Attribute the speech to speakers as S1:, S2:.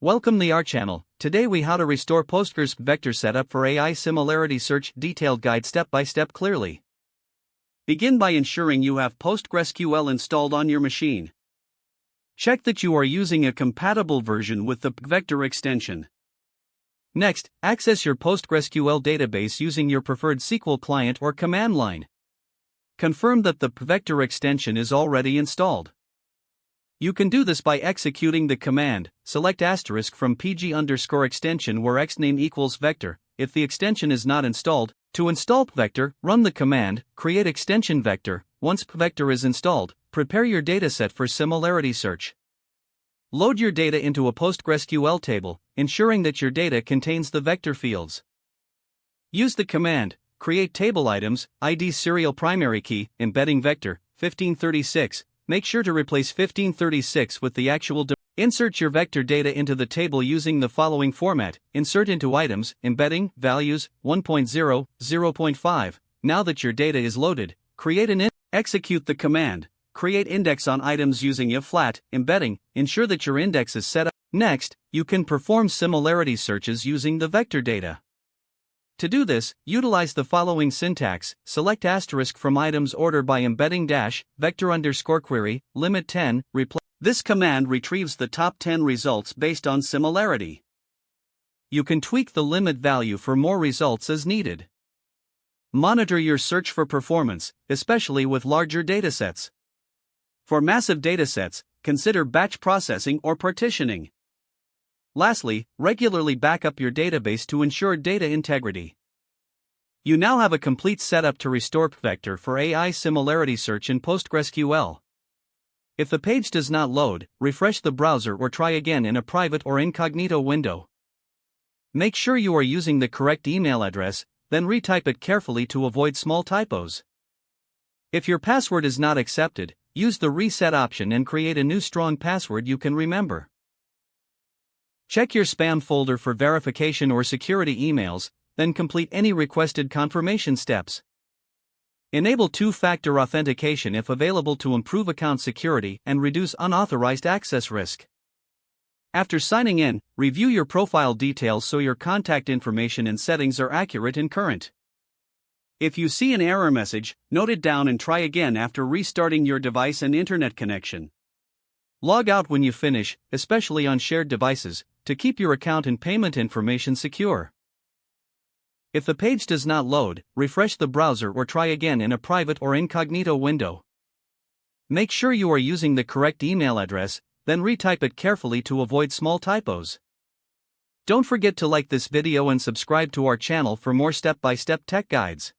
S1: Welcome to our channel. Today we how to restore Postgres vector setup for AI similarity search detailed guide step by step clearly. Begin by ensuring you have PostgreSQL installed on your machine. Check that you are using a compatible version with the pgvector extension. Next, access your PostgreSQL database using your preferred SQL client or command line. Confirm that the pgvector extension is already installed. You can do this by executing the command, select asterisk from pg_extension where xname equals vector. If the extension is not installed, to install pgvector, run the command, create extension vector. Once pgvector is installed, prepare your dataset for similarity search. Load your data into a PostgreSQL table, ensuring that your data contains the vector fields. Use the command, create table items, ID serial primary key, embedding vector, 1536. Make sure to replace 1536 with the actual. Insert your vector data into the table using the following format: insert into items, embedding, values, 1.0, 0.5. Now that your data is loaded, create an execute the command, create index on items using if flat, embedding, ensure that your index is set up. Next, you can perform similarity searches using the vector data. To do this, utilize the following syntax: select asterisk from items order by embedding dash, vector_query, limit 10, replace. This command retrieves the top 10 results based on similarity. You can tweak the limit value for more results as needed. Monitor your search for performance, especially with larger datasets. For massive datasets, consider batch processing or partitioning. Lastly, regularly back up your database to ensure data integrity. You now have a complete setup to restore pgvector for AI similarity search in PostgreSQL. If the page does not load, refresh the browser or try again in a private or incognito window. Make sure you are using the correct email address, then retype it carefully to avoid small typos. If your password is not accepted, use the reset option and create a new strong password you can remember. Check your spam folder for verification or security emails, then complete any requested confirmation steps. Enable two-factor authentication if available to improve account security and reduce unauthorized access risk. After signing in, review your profile details so your contact information and settings are accurate and current. If you see an error message, note it down and try again after restarting your device and internet connection. Log out when you finish, especially on shared devices, to keep your account and payment information secure. If the page does not load, refresh the browser or try again in a private or incognito window. Make sure you are using the correct email address, then retype it carefully to avoid small typos. Don't forget to like this video and subscribe to our channel for more step-by-step tech guides.